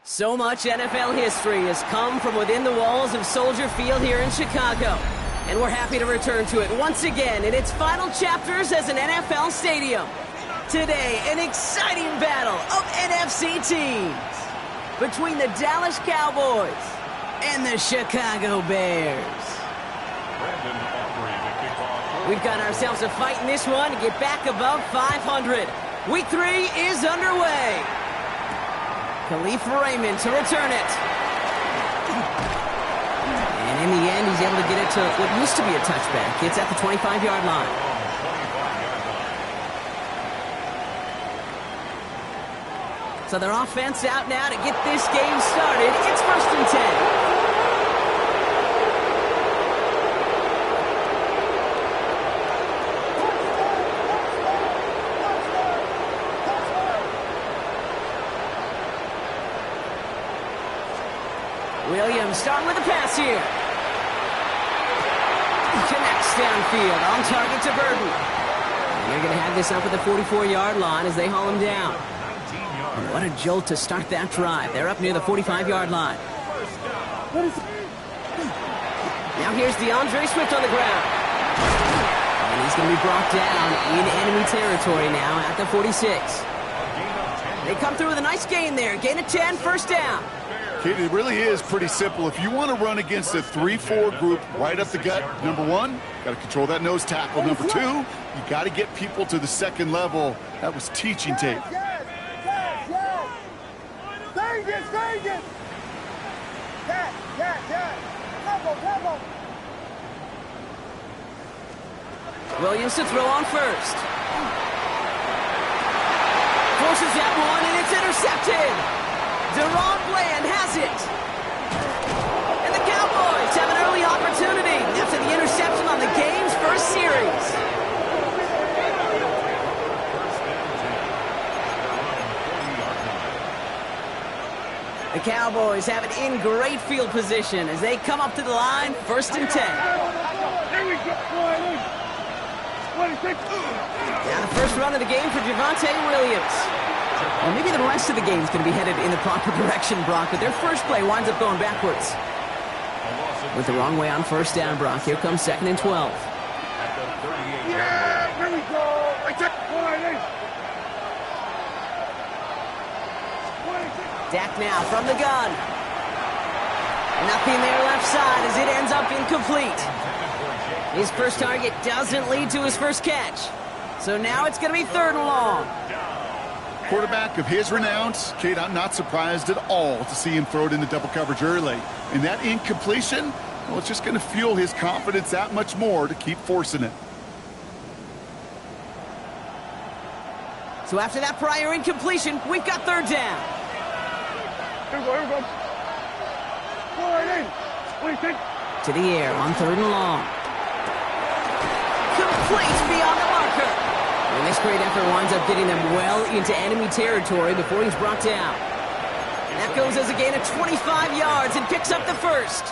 So much NFL history has come from within the walls of Soldier Field here in Chicago. And we're happy to return to it once again in its final chapters as an NFL stadium. Today, an exciting battle of NFC teams between the Dallas Cowboys and the Chicago Bears. We've got ourselves a fight in this one to get back above 500. Week 3 is underway. Kalif Raymond to return it. And in the end, he's able to get it to what used to be a touchback. It's at the 25-yard line. So their offense out now to get this game started. It's 1st and 10. Williams starting with a pass here. Connects downfield, on target to Burton. And they're going to have this up at the 44-yard line as they haul him down. And what a jolt to start that drive. They're up near the 45-yard line. Now here's DeAndre Swift on the ground. And he's going to be brought down in enemy territory now at the 46. They come through with a nice gain there. Gain of 10, first down. It really is pretty simple. If you want to run against a 3-4 group right up the gut, number one, got to control that nose tackle. Number two, you got to get people to the second level. That was teaching tape. Williams to throw on first. Forces that one, and it's intercepted. Deron Bland has it. And the Cowboys have an early opportunity after the interception on the game's first series. The Cowboys have it in great field position as they come up to the line, 1st and 10. Now the first run of the game for Javonte Williams. Well, maybe the rest of the game is going to be headed in the proper direction, Brock, but their first play winds up going backwards. With the wrong way on first down, Brock. Here comes 2nd and 12. Yeah, here we go. Dak now from the gun. Nothing there left side as it ends up incomplete. His first target doesn't lead to his first catch. So now it's going to be 3rd and long. Quarterback of his renown, Kate, I'm not surprised at all to see him throw it into double coverage early. And that incompletion, well, it's just going to fuel his confidence that much more to keep forcing it. So after that prior incompletion, we've got 3rd down. Here we go. To the air on 3rd and long. Complete beyond the marker. And this great effort winds up getting them well into enemy territory before he's brought down. That goes as a gain of 25 yards and picks up the first.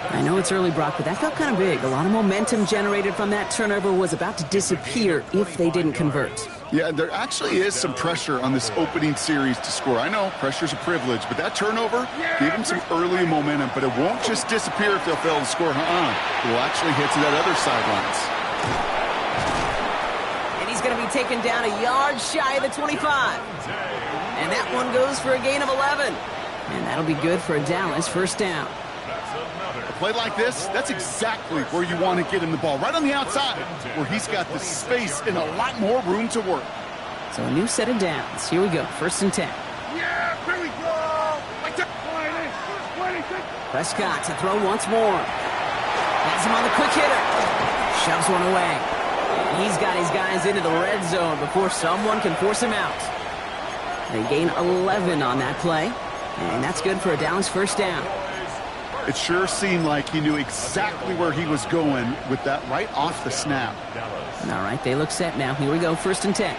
I know it's early, Brock, but that felt kind of big. A lot of momentum generated from that turnover was about to disappear if they didn't convert. Yeah, there actually is some pressure on this opening series to score. I know pressure's a privilege, but that turnover gave them some early momentum, but it won't just disappear if they'll fail to score. It will actually hit to that other sidelines. Going to be taken down a yard shy of the 25. And that one goes for a gain of 11. And that'll be good for a Dallas first down. A play like this, that's exactly where you want to get him the ball. Right on the outside, where he's got the space and a lot more room to work. So a new set of downs. Here we go, 1st and 10. Yeah, here we go. Prescott to throw once more. Has him on the quick hitter. Shoves one away. He's got his guys into the red zone before someone can force him out. They gain 11 on that play, and that's good for a Dallas first down. It sure seemed like he knew exactly where he was going with that right off the snap. All right, they look set now. Here we go, 1st and 10.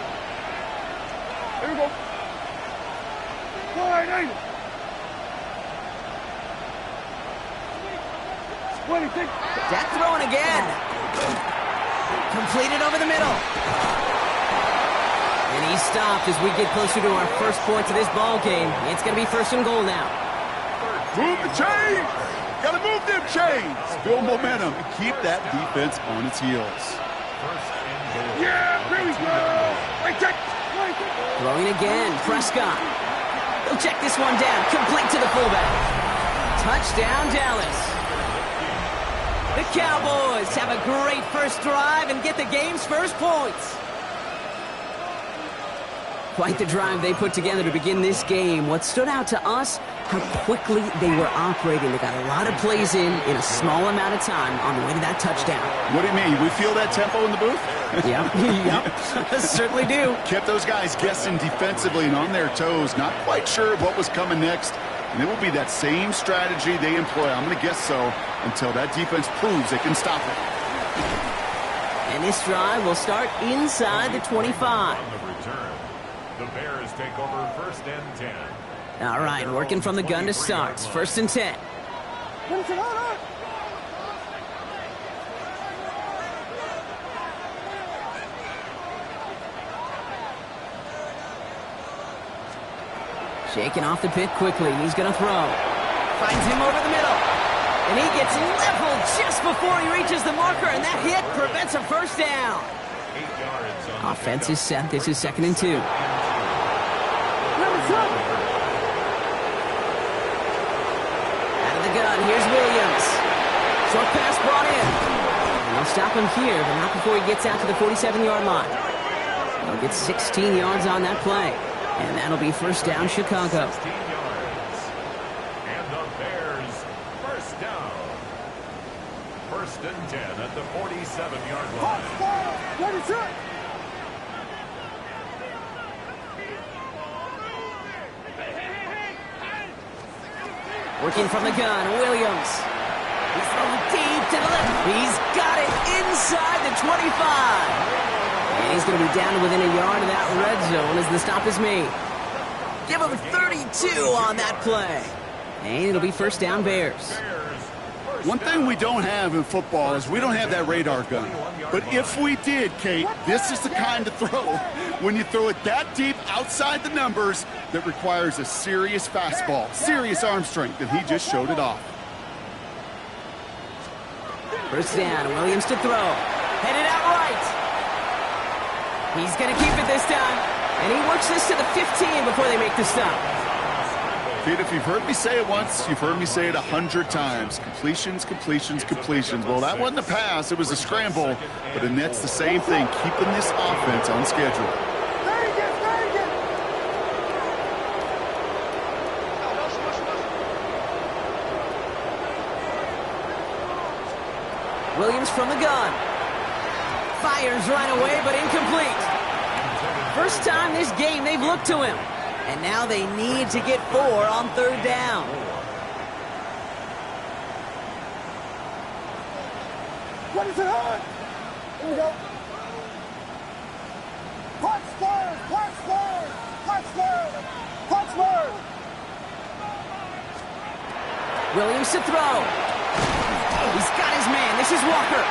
Here we go. Dak throwing again. Completed over the middle. And he's stopped as we get closer to our first point of this ball game. It's going to be 1st and goal now. Move the chains. Got to move them chains. Build momentum and keep that defense on its heels. Yeah, here we go. Right check. Throwing again, Prescott. He'll check this one down, complete to the fullback. Touchdown, Dallas. The Cowboys have a great first drive and get the game's first points. Quite the drive they put together to begin this game. What stood out to us, how quickly they were operating. They got a lot of plays in a small amount of time on the way to that touchdown. What do you mean? We feel that tempo in the booth? Yep, certainly do. Kept those guys guessing defensively and on their toes, not quite sure what was coming next. And it will be that same strategy they employ, I'm going to guess so, until that defense proves they can stop it. And this drive will start inside the 25. The Bears take over 1st and 10. All right, working from the gun to start. 1st and 10. Shaking off the pit quickly. He's going to throw. Finds him over the middle. And he gets leveled just before he reaches the marker, and that hit prevents a first down. 8 yards on Offense is set. This is 2nd and 2. Out of the gun, here's Williams. Short pass brought in. And they'll stop him here, but not before he gets out to the 47-yard line. They'll get 16 yards on that play. And that'll be 1st down, Chicago. 16 yards. And the Bears, 1st down. 1st and 10 at the 47-yard line. Working from the gun, Williams. He's throwing deep to the left. He's got it inside the 25. And he's going to be down to within a yard of that red zone as the stop is made. Give him 32 on that play. And it'll be 1st down, Bears. One thing we don't have in football is we don't have that radar gun. But if we did, Kate, this is the kind of throw, when you throw it that deep outside the numbers, that requires a serious fastball, serious arm strength, and he just showed it off. 1st down, Williams to throw. Headed out right. He's going to keep it this time. And he works this to the 15 before they make the stop. Pete, if you've heard me say it once, you've heard me say it 100 times. Completions, completions, completions. Well, that wasn't a pass. It was a scramble. But the net's the same thing, keeping this offense on schedule. Williams from the gun. Fires right away, but incomplete. First time this game they've looked to him. And now they need to get 4 on 3rd down. What is it on? Here we go. Punch forward, punch forward, punch forward, punch forward. Williams to throw. He's got his man. This is Walker.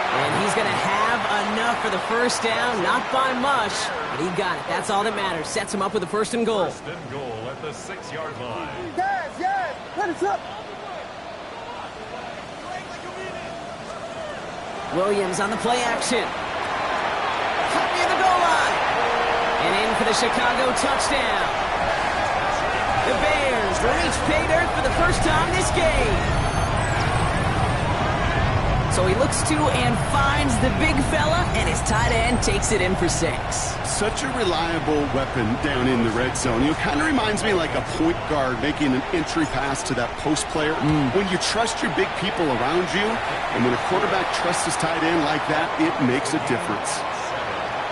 And he's going to have enough for the 1st down. Not by much, but he got it. That's all that matters. Sets him up with a 1st and goal. 1st and goal at the 6-yard line. Yes, let it up. Williams on the play action. Cut near the goal line. And in for the Chicago touchdown. The Bears reach pay dirt for the first time this game. So he looks to and finds the big fella, and his tight end takes it in for 6. Such a reliable weapon down in the red zone. It kind of reminds me like a point guard making an entry pass to that post player. When you trust your big people around you, and when a quarterback trusts his tight end like that, it makes a difference.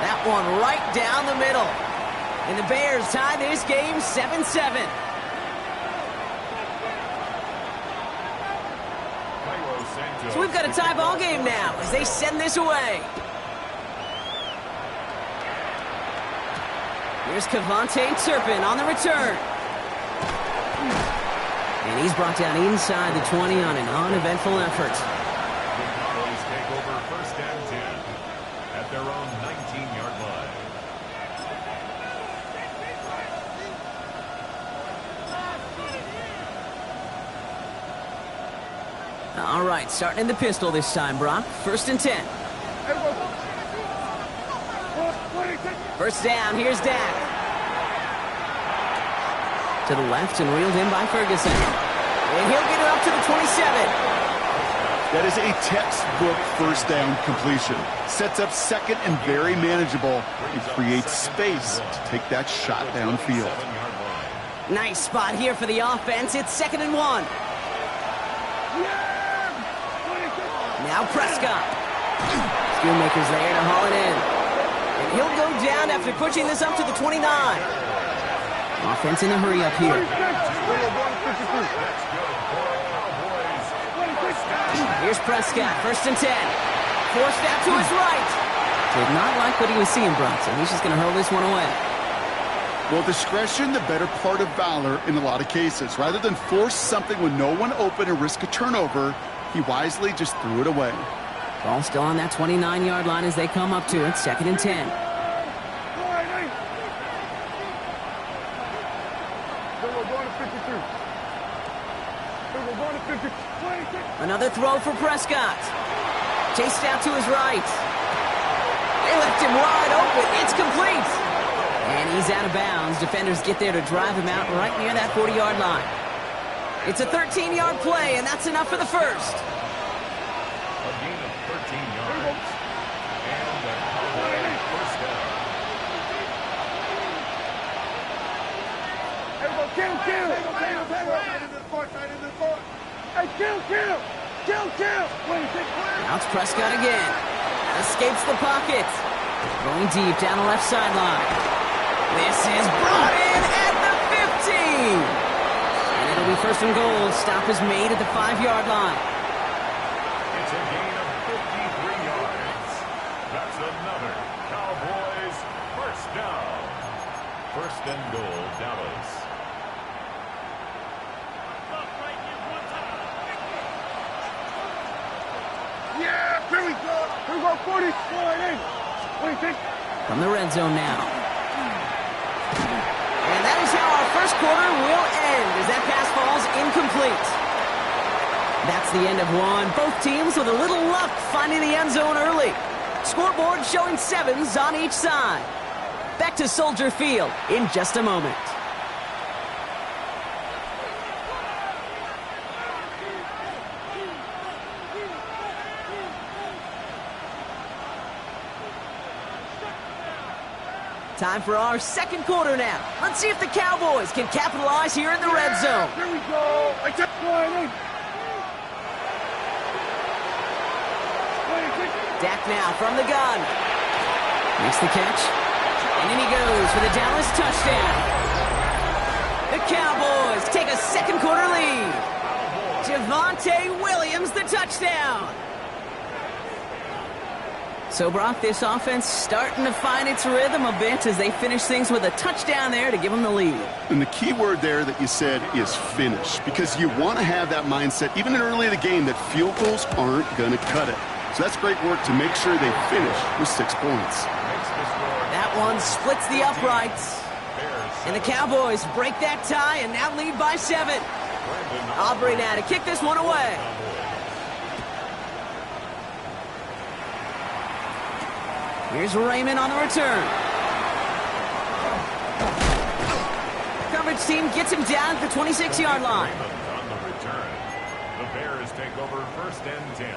That one right down the middle. And the Bears tie this game 7-7. So we've got a tie ball game now as they send this away. Here's Kevontae Turpin on the return. And he's brought down inside the 20 on an uneventful effort. The Cowboys take over 1st and 10 at their own 19-yard line. right, starting in the pistol this time, Brock. 1st and 10. First down, here's Dak. To the left and reeled in by Ferguson. And he'll get it up to the 27. That is a textbook first down completion. Sets up second and very manageable. It creates space to take that shot downfield. Nice spot here for the offense. It's 2nd and 1. Now Prescott. Schoonmaker's there to haul it in. And he'll go down after pushing this up to the 29. Offense in a hurry up here. Here's Prescott, 1st and 10. Forced out to his right. Did not like what he was seeing, Brock, so he's just going to hurl this one away. Well, discretion, the better part of valor in a lot of cases. Rather than force something with no one open and risk a turnover, he wisely just threw it away. Ball still on that 29-yard line as they come up to it, 2nd and 10. Another throw for Prescott. Chased out to his right. They left him wide open. It's complete. And he's out of bounds. Defenders get there to drive him out right near that 40-yard line. It's a 13-yard play, and that's enough for the first. A gain of 13 yards. And a Cowboys first down. Now it's Prescott again. Escapes the pocket. Going deep down the left sideline. This is brought in at the 15. And it'll be 1st and goal. Stop is made at the 5-yard line. It's a gain of 53 yards. That's another Cowboys first down. 1st and goal, Dallas. Yeah, here we go. Here we go, 40. From the red zone now. And that is how our first quarter will end as that pass falls incomplete. That's the end of one. Both teams with a little luck finding the end zone early. Scoreboard showing 7s on each side. Back to Soldier Field in just a moment. Time for our second quarter now. Let's see if the Cowboys can capitalize here in the red zone. Here we go. Dak now from the gun. Makes the catch. And in he goes for the Dallas touchdown. The Cowboys take a second quarter lead. Javonte Williams, the touchdown. So, Brock, this offense starting to find its rhythm a bit as they finish things with a touchdown there to give them the lead. And the key word there that you said is finish, because you want to have that mindset, even in early in the game, that field goals aren't going to cut it. So that's great work to make sure they finish with 6 points. That one splits the uprights. And the Cowboys break that tie and now lead by 7. Aubrey now to kick this one away. Here's Raymond on the return. Coverage team gets him down at the 26-yard line. On the return, the Bears take over 1st and 10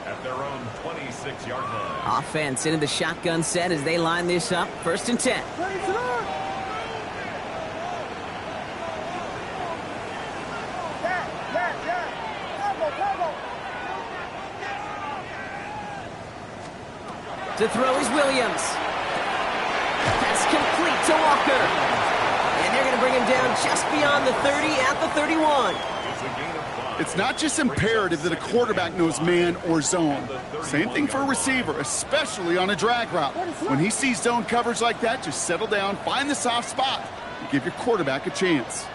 at their own 26-yard line. Offense into the shotgun set as they line this up. 1st and 10. To throw is Williams. Pass complete to Walker. And they're going to bring him down just beyond the 30 at the 31. It's not just imperative that a quarterback knows man or zone. Same thing for a receiver, especially on a drag route. When he sees zone coverage like that, just settle down, find the soft spot, and give your quarterback a chance.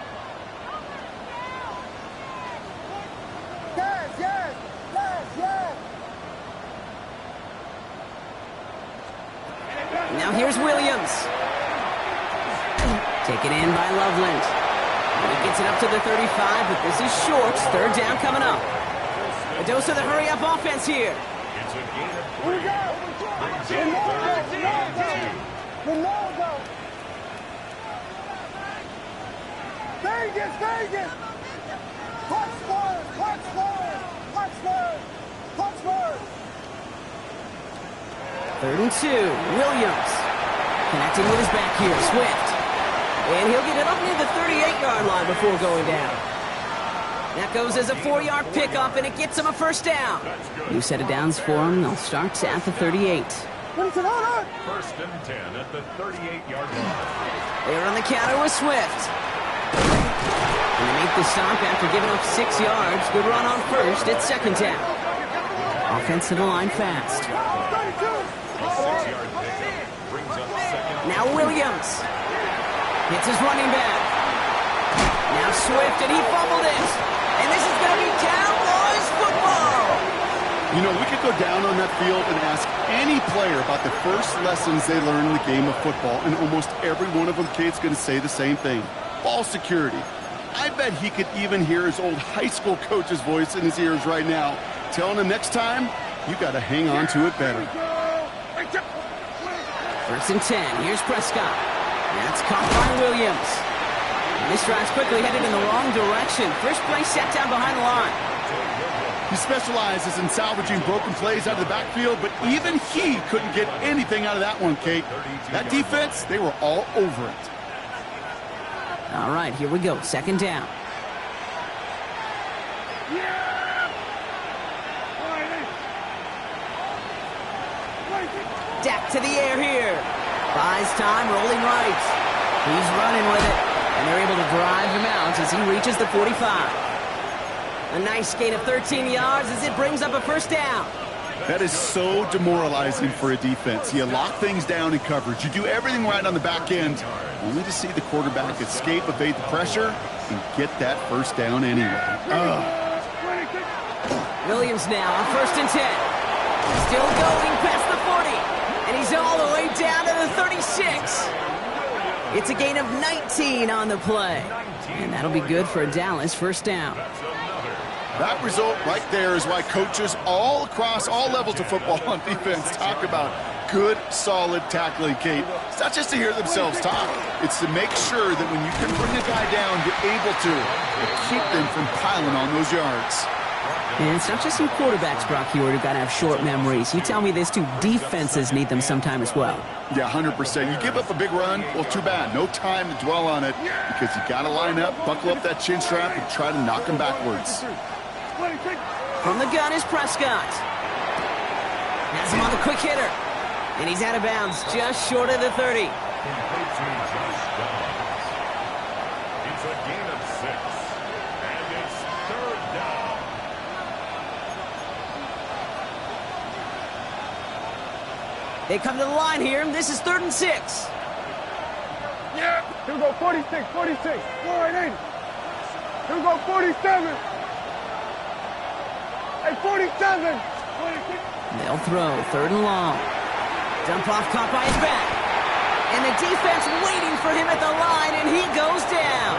Now here's Williams. Taken in by Loveland. He gets it up to the 35, but this is short. 3rd down coming up. A dose of the hurry-up offense here. It's a gain of Here we 3. go. Brings The up no-go. 3rd and 2. The no-go. Vegas, Vegas. Punch forward, punch forward, punch forward, punch forward. 3rd and 2. Williams connecting with his back here. Swift. And he'll get it up near the 38-yard line before going down. That goes as a 4-yard pickup, and it gets him a first down. New set of downs for him. They'll start at the 38. Winston, hold on. 1st and 10 at the 38-yard line. They're on the counter with Swift. And they make the stop after giving up 6 yards. Good run on first. It's 2nd down. Offense to the line fast. 32. A 6-yard pickup brings up 2nd. Now Williams hits his running back. Now Swift, and he fumbled it. And this is going to be Cowboys football. You know, we could go down on that field and ask any player about the first lessons they learned in the game of football, and almost every one of them kids going to say the same thing. Ball security. I bet he could even hear his old high school coach's voice in his ears right now, telling him next time, you got to hang on to it better. 1st and 10. Here's Prescott. That's caught by Williams. And this drive's quickly headed in the wrong direction. First play set down behind the line. He specializes in salvaging broken plays out of the backfield, but even he couldn't get anything out of that one, Kate. That defense, they were all over it. All right, here we go. 2nd down. Dak to the air here. Buys time, rolling right. He's running with it. And they're able to drive him out as he reaches the 45. A nice gain of 13 yards as it brings up a first down. That is so demoralizing for a defense. You lock things down in coverage. You do everything right on the back end, only to see the quarterback escape, evade the pressure, and get that first down anyway. Williams now on 1st and 10. Still going past the 40. And he's all the way down to the 36. It's a gain of 19 on the play. And that'll be good for a Dallas first down. That result right there is why coaches all across all levels of football on defense talk about good, solid tackling, Kate. It's not just to hear themselves talk. It's to make sure that when you can bring a guy down, you're able to keep them from piling on those yards. And it's not just some quarterbacks, Brock Huard, who got to have short memories. You tell me this too, defenses need them sometime as well. Yeah, 100%. You give up a big run, well, too bad. No time to dwell on it because you got to line up, buckle up that chin strap, and try to knock them backwards. From the gun is Prescott. Has him on the quick hitter. And he's out of bounds just short of the 30. It's a gain of 6. And it's 3rd down. They come to the line here. This is 3rd and 6. Yeah. Here we go, 46, 46. 480. Here we go, 47. Hey, 47. 46. They'll throw 3rd and long. Dump off caught by his back. And the defense waiting for him at the line, and he goes down.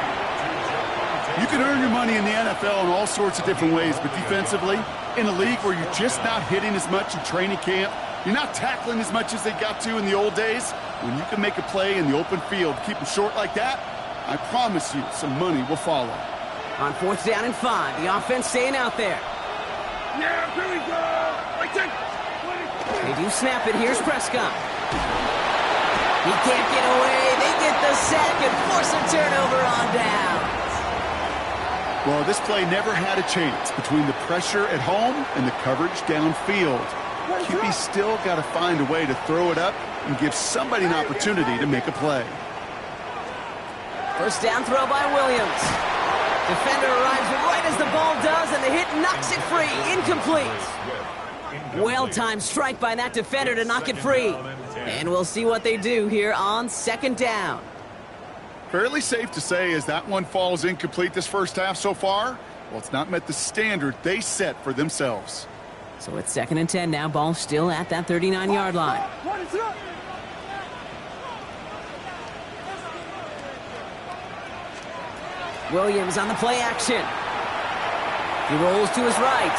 You can earn your money in the NFL in all sorts of different ways, but defensively, in a league where you're just not hitting as much in training camp, you're not tackling as much as they got to in the old days, when you can make a play in the open field, keep them short like that, I promise you some money will follow. On 4th down and 5, the offense staying out there. Yeah, here we go. They do snap it. Here's Prescott. He can't get away. They get the sack and force a turnover on down. Well, this play never had a chance between the pressure at home and the coverage downfield. QB still got to find a way to throw it up and give somebody an opportunity to make a play. First down throw by Williams. Defender arrives right as the ball does, and the hit knocks it free. Incomplete. Well-timed strike by that defender to knock it free. And we'll see what they do here on 2nd down. Fairly safe to say as that one falls incomplete this first half so far, well, it's not met the standard they set for themselves. So it's 2nd and 10 now. Ball still at that 39-yard line. Williams on the play action. He rolls to his right.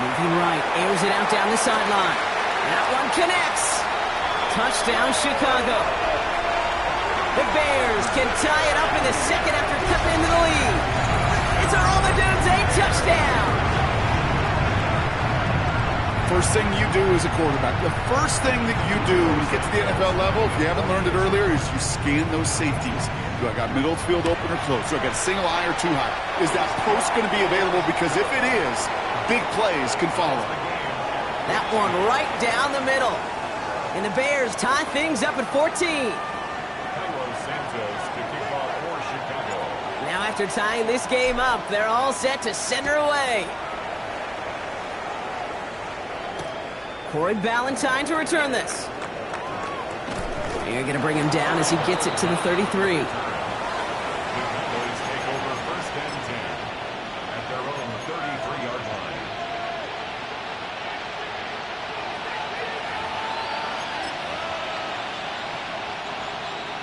Moving right, airs it out down the sideline. That one connects. Touchdown, Chicago. The Bears can tie it up in the second after cutting into the lead. It's a Romadunze touchdown. First thing you do as a quarterback, the first thing that you do when you get to the NFL level, if you haven't learned it earlier, is you scan those safeties. Do I got middle field open or close? Do I got a single high or too high? Is that post going to be available? Because if it is, big plays can follow. That one right down the middle. And the Bears tie things up at 14. Carlos Santos to kick off for Chicago. Now after tying this game up, they're all set to send her away. Corey Ballantyne to return this. You're going to bring him down as he gets it to the 33. The Cowboys take over 1st and 10 at their own 33-yard line.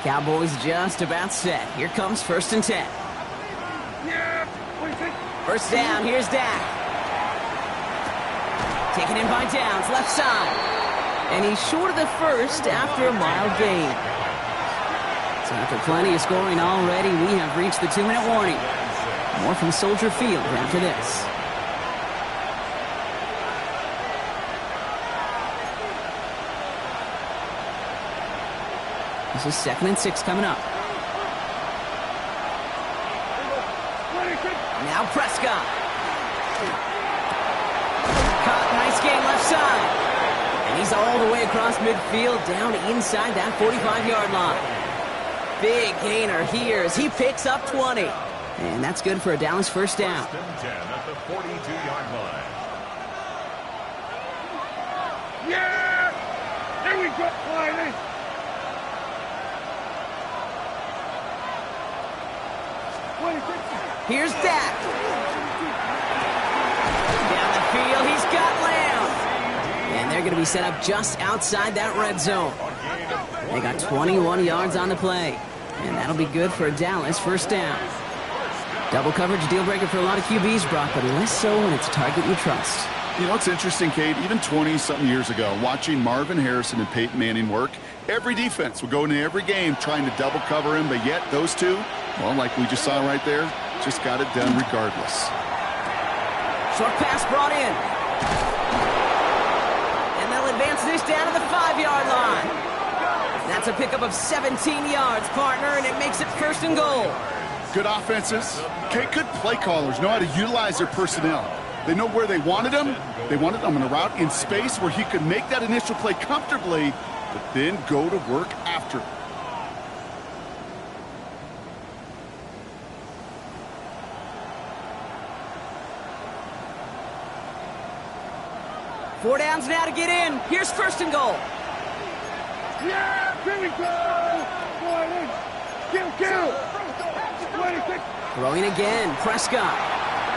Cowboys just about set. Here comes 1st and 10. First down, here's Dak. Taken in by Downs, left side. And he's short of the first after a mild gain. So after plenty of scoring already, we have reached the 2-minute warning. More from Soldier Field after this. This is 2nd and 6 coming up. Now Prescott. Caught, nice game left side. And he's all the way across midfield, down inside that 45-yard line. Big gainer here as he picks up 20. And that's good for a Dallas first down. 1st and 10 at the 42-yard line. Yeah! There we go, Wiley! Here's Dak. Down the field, he's got Lamb. And they're going to be set up just outside that red zone. They got 21 yards on the play. And that'll be good for a Dallas first down. Double coverage deal breaker for a lot of QBs, Brock, but less so when it's a target you trust. You know what's interesting, Kate? Even 20-something years ago, watching Marvin Harrison and Peyton Manning work, every defense would go into every game trying to double cover him, but yet those two, well, like we just saw right there, just got it done regardless. Short pass brought in. And they'll advance this down to the 5-yard line. That's a pickup of 17 yards, partner, and it makes it 1st and goal. Good offenses. Kate, good play callers know how to utilize their personnel. They know where they wanted him. They wanted him in a route in space where he could make that initial play comfortably, but then go to work after. Four downs now to get in. Here's 1st and goal. Yeah, here we go! Kill! 26. Throwing again, Prescott.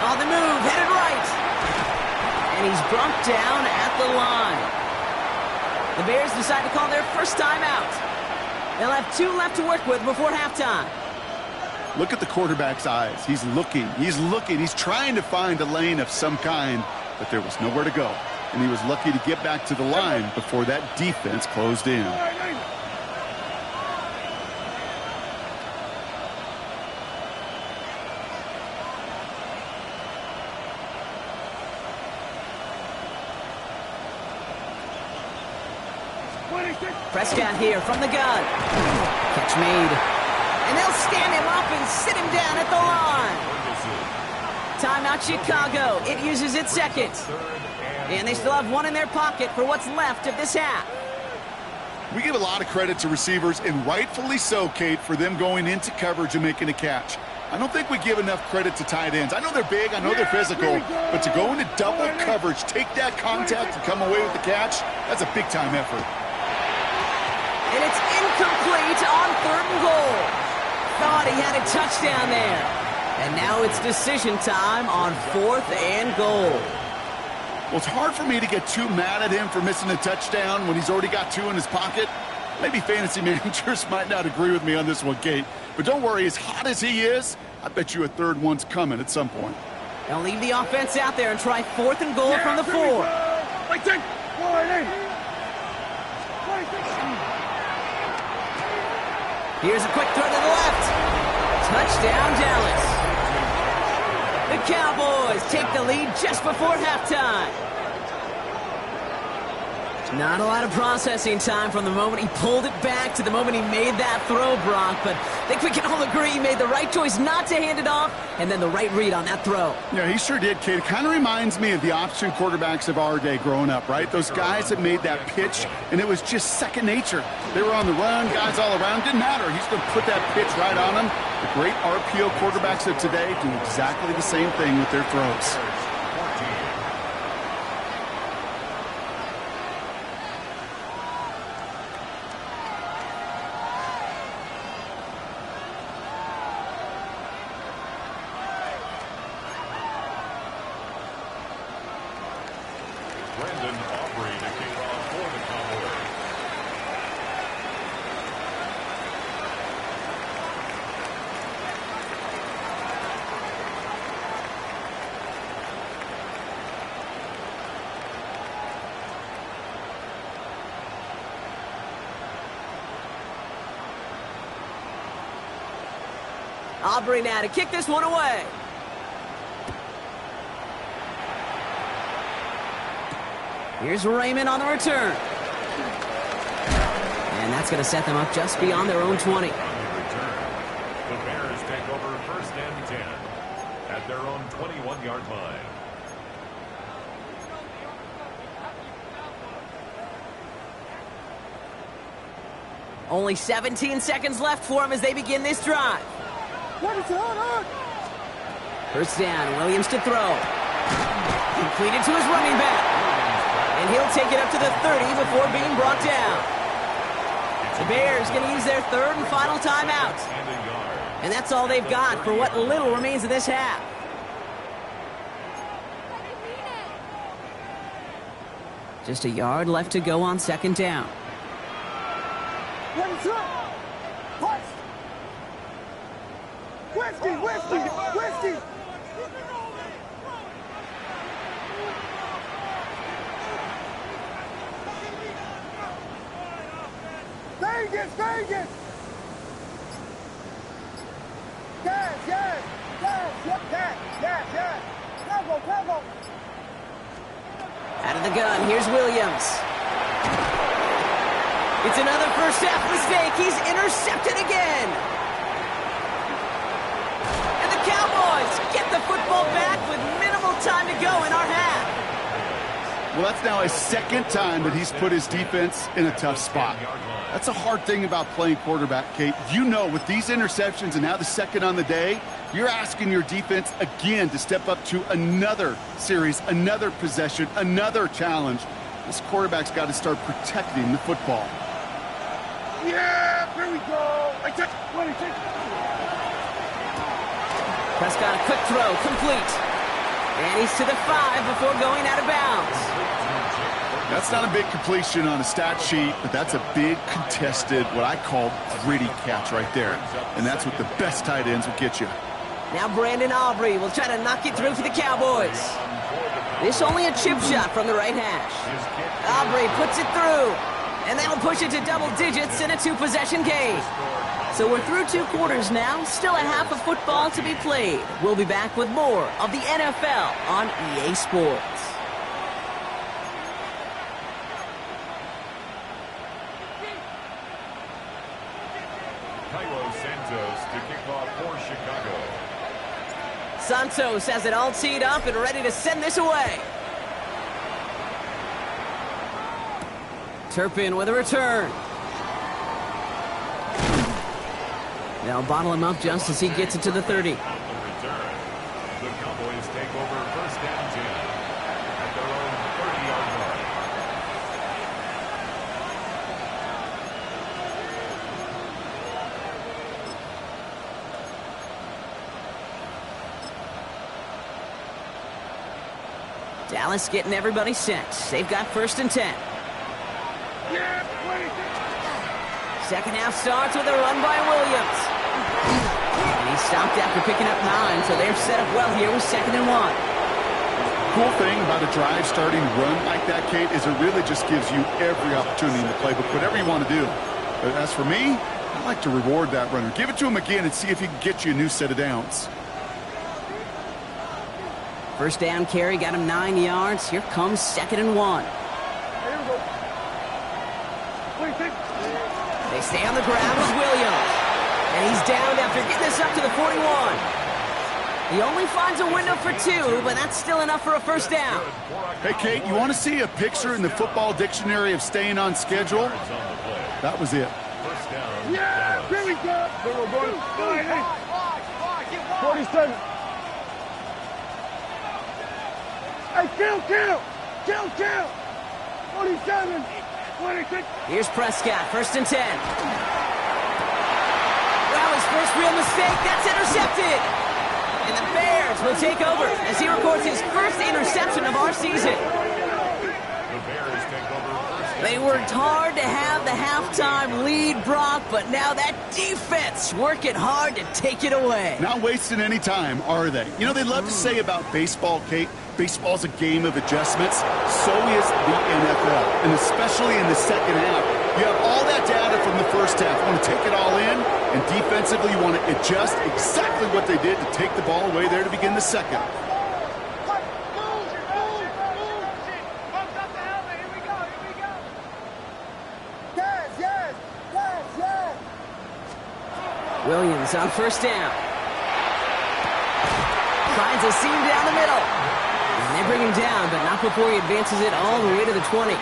On the move, headed right. And he's brought down at the line. The Bears decide to call their first timeout. They'll have 2 left to work with before halftime. Look at the quarterback's eyes. He's looking. He's trying to find a lane of some kind, but there was nowhere to go. And he was lucky to get back to the line before that defense closed in. Prescott here from the gun. Catch made. And they'll stand him up and sit him down at the line. Timeout Chicago. It uses its second. And they still have 1 in their pocket for what's left of this half. We give a lot of credit to receivers, and rightfully so, Kate, for them going into coverage and making a catch. I don't think we give enough credit to tight ends. I know they're big, I know they're physical, but to go into double coverage, take that contact, and come away with the catch, that's a big-time effort. And it's incomplete on 3rd and goal. Thought he had a touchdown there. And now it's decision time on 4th and goal. Well, it's hard for me to get too mad at him for missing a touchdown when he's already got 2 in his pocket. Maybe fantasy managers might not agree with me on this one, Kate. But don't worry, as hot as he is, I bet you a 3rd one's coming at some point. They'll leave the offense out there and try 4th and goal from the 4. Here's a quick throw to the left. Touchdown, Dallas. The Cowboys take the lead just before halftime. Not a lot of processing time from the moment he pulled it back to the moment he made that throw, Brock. But I think we can all agree he made the right choice not to hand it off, and then the right read on that throw. Yeah, he sure did, Kate. It kind of reminds me of the option quarterbacks of our day growing up, right? Those guys that made that pitch, and it was just second nature. They were on the run, guys all around. Didn't matter. He's going to put that pitch right on them. The great RPO quarterbacks of today do exactly the same thing with their throws. Brandon Aubrey to kick off for the Cowboys. Aubrey now to kick this one away. Here's Raymond on the return. And that's going to set them up just beyond their own 20. On the return, the Bears take over 1st and 10 at their own 21-yard line. Only 17 seconds left for him as they begin this drive. First down, Williams to throw. Completed to his running back. And he'll take it up to the 30 before being brought down. The Bears going to use their 3rd and final timeout. And that's all they've got for what little remains of this half. Just a yard left to go on 2nd down. Whiskey! Vegas! Yes! Go! Out of the gun, here's Williams. It's another first half mistake. He's intercepted again. And the Cowboys get the football back with minimal time to go in our half. Well, that's now his 2nd time that he's put his defense in a tough spot. That's a hard thing about playing quarterback, Kate. You know, with these interceptions and now the 2nd on the day, you're asking your defense again to step up to another series, another possession, another challenge. This quarterback's got to start protecting the football. Yeah, here we go. Prescott, a quick throw, complete. And he's to the 5 before going out of bounds. That's not a big completion on a stat sheet, but that's a big contested, what I call gritty catch right there. And that's what the best tight ends will get you. Now Brandon Aubrey will try to knock it through for the Cowboys. This only a chip shot from the right hash. Aubrey puts it through. And that'll push it to double digits in a 2-possession game. So we're through 2 quarters now. Still a half of football to be played. We'll be back with more of the NFL on EA Sports. Santos to kick off for Chicago. Santos has it all teed up and ready to send this away. Turpin with a return. They'll bottle him up just as he gets it to the 30. On the return, the Cowboys take over 1st and 10 at their own 30-yard line. Dallas getting everybody set. They've got 1st and 10. Second half starts with a run by Williams. And he's stopped after picking up 9, so they're set up well here with 2nd and 1. Cool thing about a drive starting run like that, Kate, is it really just gives you every opportunity in the playbook, whatever you want to do. But as for me, I like to reward that runner. Give it to him again and see if he can get you a new set of downs. First down carry got him 9 yards. Here comes 2nd and 1. They stay on the ground with Williams. And he's down after getting this up to the 41. He only finds a window for 2, but that's still enough for a first down. Hey, Kate, you want to see a picture in the football dictionary of staying on schedule? That was it. Yeah, here we go. 47. Hey, kill. 47. 26. Here's Prescott, 1st and 10. Well, his first real mistake, that's intercepted. And the Bears will take over as he records his first interception of our season. They worked hard to have the halftime lead, Brock, but now that defense working hard to take it away. Not wasting any time, are they? You know, they love to say about baseball, Kate, baseball's a game of adjustments. So is the NFL, and especially in the second half. You have all that data from the first half. You want to take it all in, and defensively you want to adjust exactly what they did to take the ball away there to begin the second. Williams on 1st down. Finds a seam down the middle. And they bring him down, but not before he advances it all the way to the 20.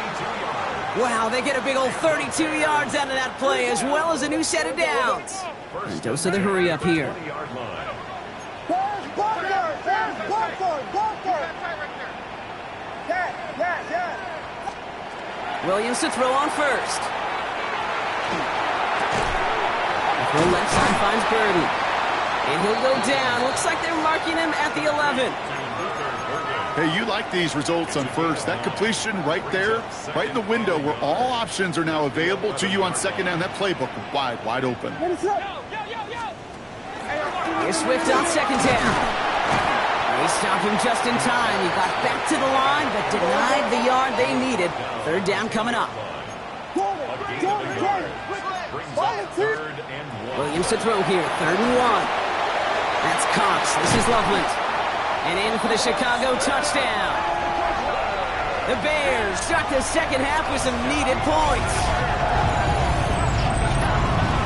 Wow, they get a big old 32 yards out of that play, as well as a new set of downs. And dose of the hurry up here. Williams to throw on 1st. The left side finds Birdie. And he'll go down. Looks like they're marking him at the 11. Hey, you like these results on 1st. That completion right there, right in the window where all options are now available to you on 2nd down. That playbook wide open. Here's Swift on 2nd down. They stop him just in time. He got back to the line, but denied the yard they needed. 3rd down coming up. Williams to throw here, 3rd and 1. That's Cox. This is Loveland. And in for the Chicago touchdown. The Bears start the second half with some needed points.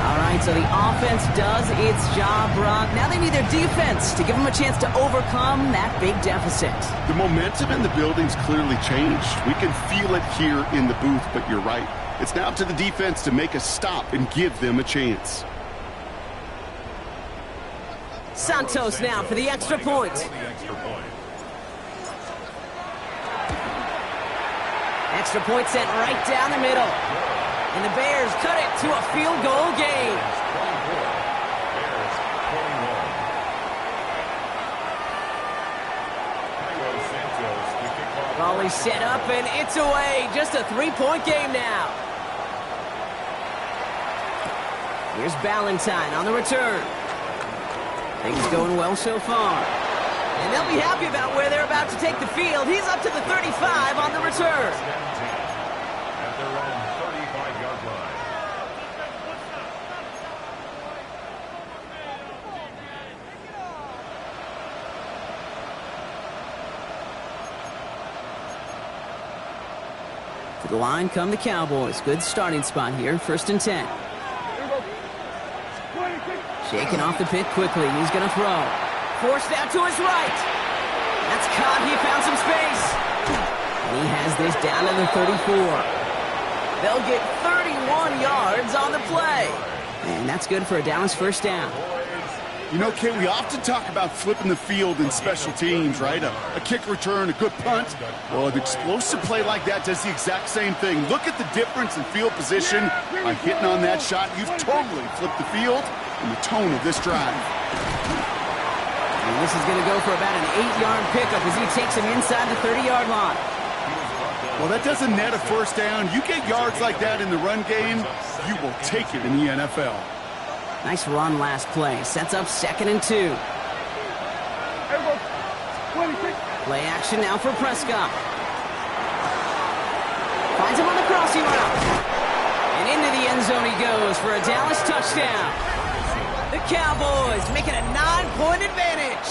All right, so the offense does its job, Brock. Now they need their defense to give them a chance to overcome that big deficit. The momentum in the building's clearly changed. We can feel it here in the booth, but you're right. It's now up to the defense to make a stop and give them a chance. Santos now for the extra point. Extra point sent right down the middle. And the Bears cut it to a field goal game. Raleigh set up and it's away. Just a 3-point game now. Here's Ballantyne on the return. Things going well so far. And they'll be happy about where they're about to take the field. He's up to the 35 on the return. At their own 35-yard line. To the line come the Cowboys. Good starting spot here. 1st and 10. Shaking off the pit quickly. He's going to throw. Forced out to his right. That's caught. He found some space. And he has this down to the 34. They'll get 31 yards on the play. And that's good for a Dallas 1st down. You know, Kate, we often talk about flipping the field in special teams, right? A kick return, a good punt. Well, an explosive play like that does the exact same thing. Look at the difference in field position. By hitting on that shot, you've totally flipped the field and the tone of this drive. And this is going to go for about an 8-yard pickup as he takes him inside the 30-yard line. Well, that doesn't net a 1st down. You get yards like that in the run game, you will take it in the NFL. Nice run last play. Sets up 2nd and 2. Play action now for Prescott. Finds him on the crossing route. And into the end zone he goes for a Dallas touchdown. The Cowboys make it a 9-point advantage.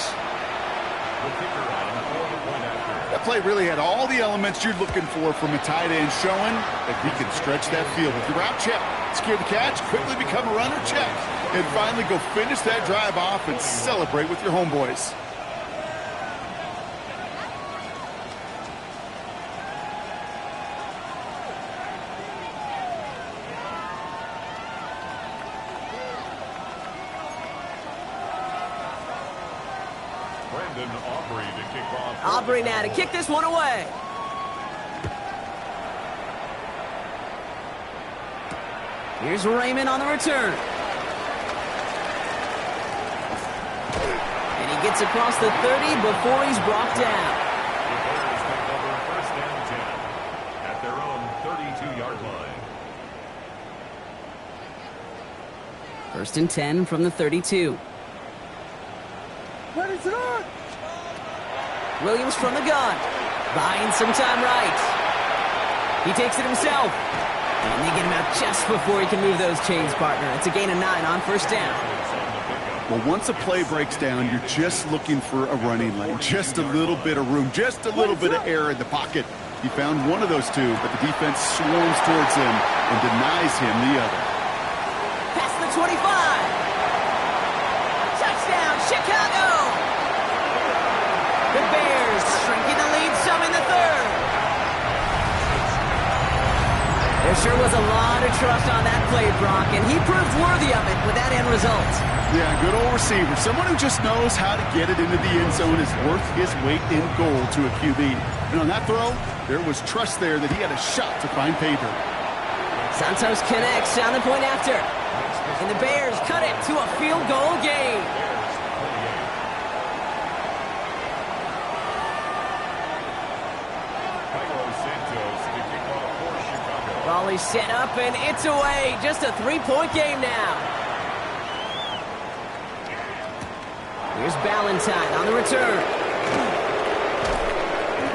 That play really had all the elements you're looking for from a tight end, showing that he can stretch that field with the route check, secure the catch, quickly become a runner check, and finally go finish that drive off and celebrate with your homeboys. Aubrey now to kick this one away. Here's Raymond on the return. And he gets across the 30 before he's brought down. The Bears take over 1st and 10 at their own 32-yard line. 1st and 10 from the 32. Ready to run! Williams from the gun. Buying some time right. He takes it himself. And they get him out just before he can move those chains, partner. It's a gain of 9 on 1st down. Well, once a play breaks down, you're just looking for a running lane. Just a little bit of room, just a little bit of air in the pocket. He found one of those two, but the defense swarms towards him and denies him the other. Past the 25. Touchdown, Chicago! The Bears shrinking the lead some in the 3rd. There sure was a lot of trust on that play, Brock, and he proved worthy of it with that end result. Yeah, good old receiver. Someone who just knows how to get it into the end zone is worth his weight in gold to a QB. And on that throw, there was trust there that he had a shot to find pay dirt. Santos connects on the point after. And the Bears cut it to a field goal game. Raleigh set up, and it's away. Just a 3-point game now. Here's Ballantyne on the return.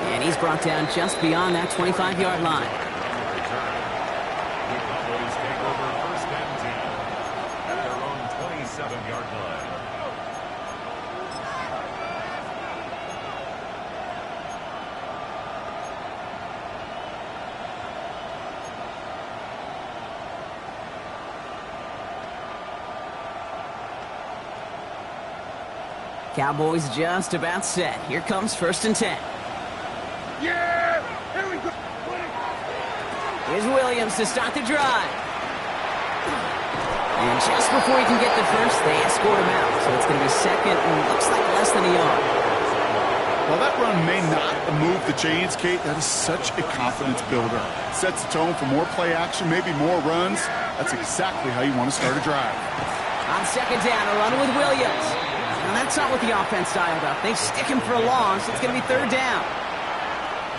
And he's brought down just beyond that 25-yard line. The Cowboys take over 1st and 10 at their own 27-yard line. Cowboys just about set. Here comes 1st and 10. Yeah! Here we go! Here's Williams to start the drive. And just before he can get the first, they escort him out. So it's going to be 2nd and looks like less than a yard. While that run may not move the chains, Kate, that is such a confidence builder. Sets the tone for more play action, maybe more runs. That's exactly how you want to start a drive. On 2nd down, a run with Williams. And that's not what the offense dialed up. They stick him for a long, so it's going to be 3rd down.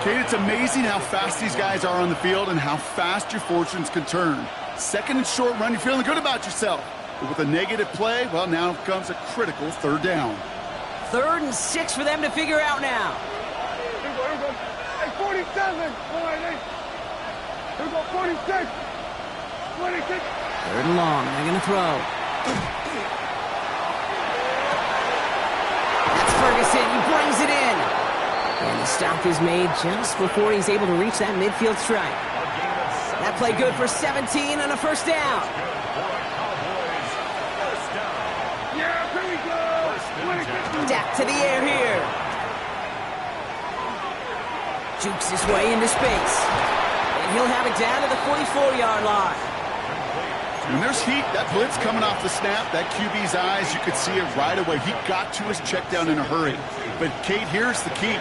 Kate, it's amazing how fast these guys are on the field and how fast your fortunes can turn. 2nd and short run, you're feeling good about yourself. But with a negative play, well, now comes a critical 3rd down. 3rd and 6 for them to figure out now. Here we go. Hey, 47! All right, hey. Here we go, 46! 26! 3rd and long, they're going to throw. That's Ferguson, he brings it in. And the stop is made just before he's able to reach that midfield strike. That play good for 17 and a 1st down. Yeah, here we go! Dak to the air here. Jukes his way into space. And he'll have it down to the 44-yard line. When there's heat, that blitz coming off the snap, that QB's eyes, you could see it right away. He got to his check down in a hurry. But, Kate, here's the key.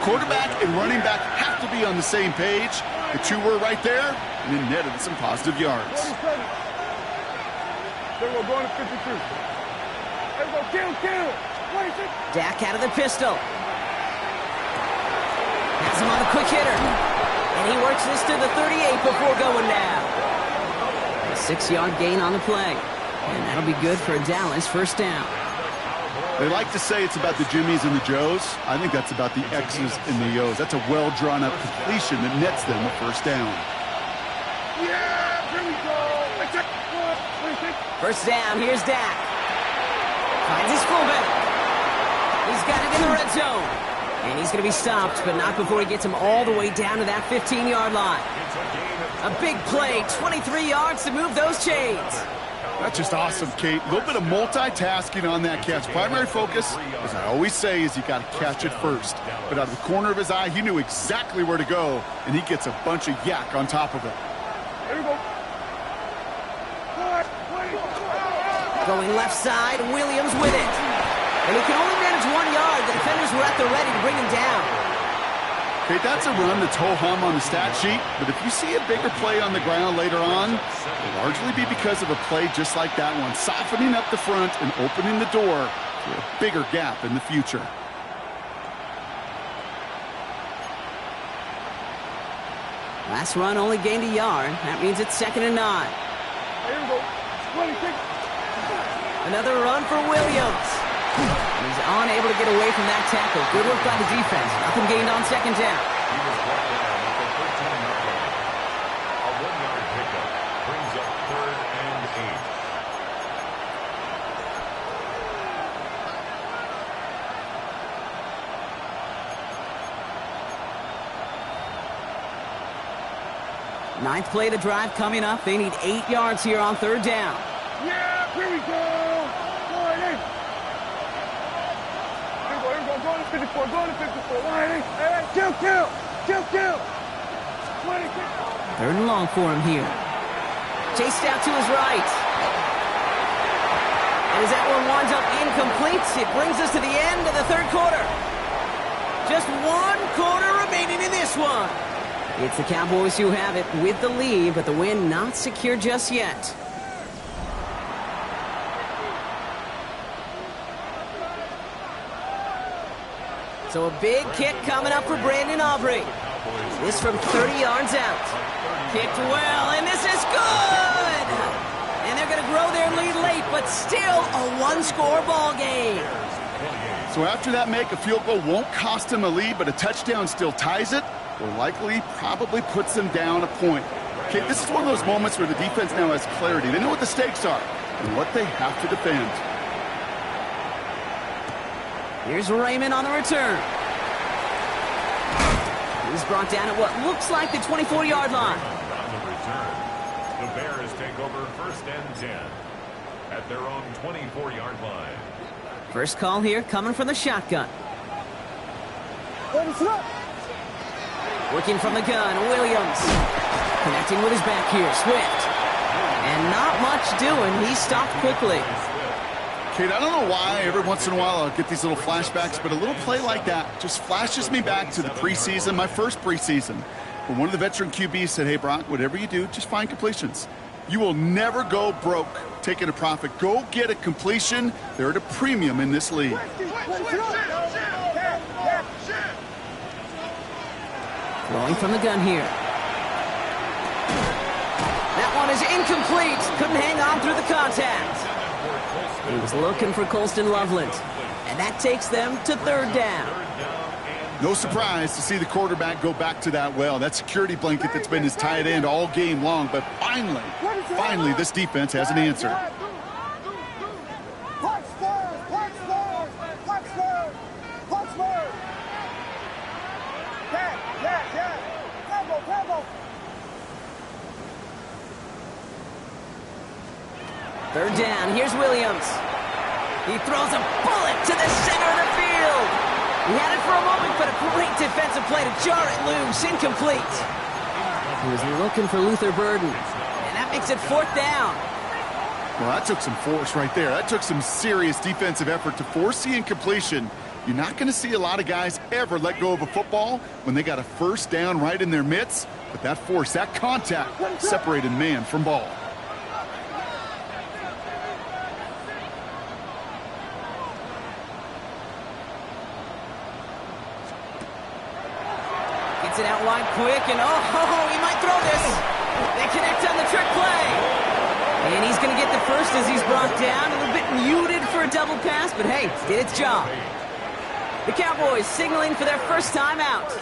Quarterback and running back have to be on the same page. The two were right there, and it netted some positive yards. 47. There we go, going to 52. There we go, kill. 26. Dak out of the pistol. Has him on the quick hitter. And he works this to the 38 before going down. A 6-yard gain on the play. And that'll be good for a Dallas first down. They like to say it's about the Jimmies and the Joes. I think that's about the X's and the O's. That's a well-drawn-up completion that nets them a first down. Yeah, here we go. First down, here's Dak. Finds his fullback. He's got it in the red zone. And he's going to be stopped, but not before he gets him all the way down to that 15-yard line. A big play, 23 yards to move those chains. That's just awesome, Kate. A little bit of multitasking on that catch. Primary focus, as I always say, is you got to catch it first. But out of the corner of his eye, he knew exactly where to go, and he gets a bunch of yak on top of it. Here we go. Going left side, Williams with it. And he can only manage 1 yard. The defenders were at the ready to bring him down. Okay, that's a run that's ho-hum on the stat sheet, but if you see a bigger play on the ground later on, it'll largely be because of a play just like that one, softening up the front and opening the door for a bigger gap in the future. Last run only gained a yard. That means it's 2nd and 9. Here we go. 26. Another run for Williams. And he's unable to get away from that tackle. Good work by the defense. Nothing gained on 2nd down. He was brought down at the 13-yard line. A 1-yard pickup brings up 3rd and 8. Ninth play of the drive coming up. They need 8 yards here on 3rd down. Yeah, here we go. Line in. Here we go. Go to 54. Go to 54. Line in. Hey, kill. 26. 3rd and long for him here. Chased out to his right. And as that one winds up incomplete, it brings us to the end of the 3rd quarter. Just 1 quarter remaining in this one. It's the Cowboys who have it with the lead, but the win not secure just yet. So a big kick coming up for Brandon Aubrey. This from 30 yards out. Kicked well, and this is good! And they're going to grow their lead late, but still a 1-score ball game. So after that make, a field goal won't cost him a lead, but a touchdown still ties it, or likely probably puts them down a point. Okay, this is one of those moments where the defense now has clarity. They know what the stakes are and what they have to defend. Here's Raymond on the return. He's brought down at what looks like the 24-yard line. On the return, the Bears take over 1st and 10 at their own 24-yard line. First call here coming from the shotgun. Working from the gun, Williams. Connecting with his back here, Swift. And not much doing. He stopped quickly. Kate, I don't know why every once in a while I'll get these little flashbacks, but a little play like that just flashes me back to the preseason, my first preseason, when one of the veteran QBs said, hey, Brock, whatever you do, just find completions. You will never go broke taking a profit. Go get a completion. They're at a premium in this league. Throwing from the gun here. That one is incomplete. Couldn't hang on through the contact. He was looking for Colston Loveland. And that takes them to 3rd down. No surprise to see the quarterback go back to that well. That security blanket that's been his tight end all game long. But finally, this defense has an answer. Third down, here's Williams. He throws a bullet to the center of the field. He had it for a moment, but a great defensive play to jar it loose, incomplete. He was looking for Luther Burden, and that makes it 4th down. Well, that took some force right there. That took some serious defensive effort to force the incompletion. You're not going to see a lot of guys ever let go of a football when they got a first down right in their midst, but that force, that contact, separated man from ball. Gets it out wide quick, and oh, he might throw this. They connect on the trick play. He And he's going to get the first as he's brought down. A little bit muted for a double pass, but hey, did its job. The Cowboys signaling for their first time out.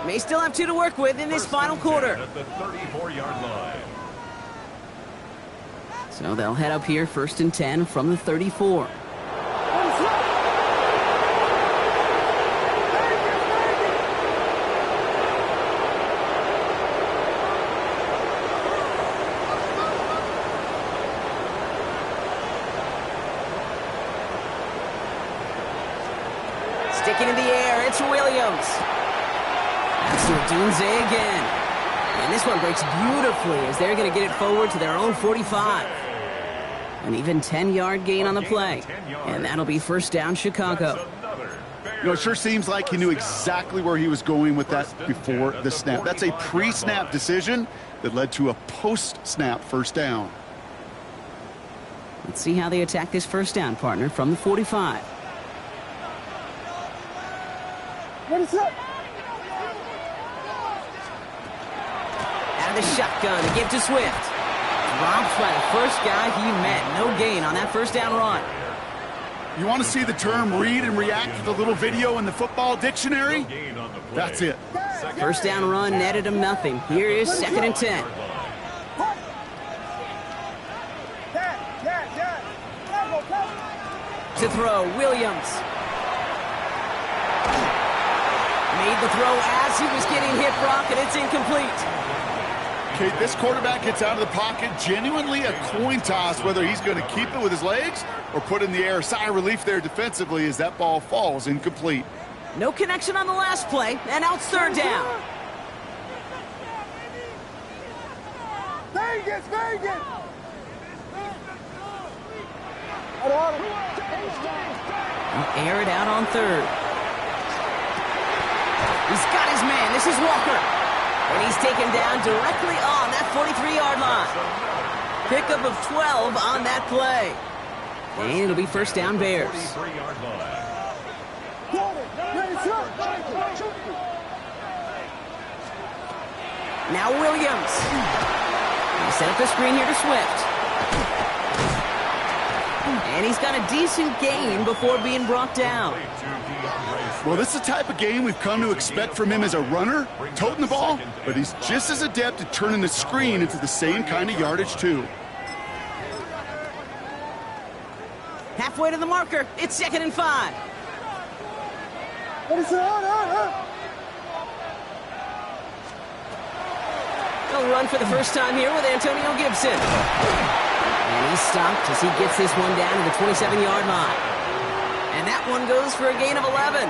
May still have 2 to work with in this final quarter. At the 34-yard line. So they'll head up here, 1st and 10 from the 34. Sticking in the air, it's Williams. That's to Odunze again. And this one breaks beautifully as they're going to get it forward to their own 45. An even 10-yard gain on the play. And that'll be 1st down, Chicago. You know, it sure seems like he knew exactly where he was going with that before the snap. That's a pre-snap decision that led to a post-snap 1st down. Let's see how they attack this 1st down, partner, from the 45. What is up? Out of the shotgun to give to Swift. Drops by the first guy he met. No gain on that 1st down run. You want to see the term read and react with a little video in the football dictionary? That's it. 1st down run netted him nothing. Here is 2nd and 10. To throw, Williams. Made the throw as he was getting hit, Brock, and it's incomplete. Okay, this quarterback gets out of the pocket, genuinely a coin toss whether he's going to keep it with his legs or put in the air. Sigh of relief there defensively as that ball falls incomplete. No connection on the last play, and now it's 3rd down. Vegas, Vegas! They'll air it out on 3rd. He's got his man. This is Walker. And he's taken down directly on that 43-yard line. Pickup of 12 on that play. And it'll be 1st down, Bears. Now Williams. He set up the screen here to Swift. And he's got a decent gain before being brought down. Well, this is the type of game we've come to expect from him as a runner, toting the ball, but he's just as adept at turning the screen into the same kind of yardage, too. Halfway to the marker, it's 2nd and 5. They'll run for the first time here with Antonio Gibson. And he's stopped as he gets this one down to the 27-yard line. And that one goes for a gain of 11.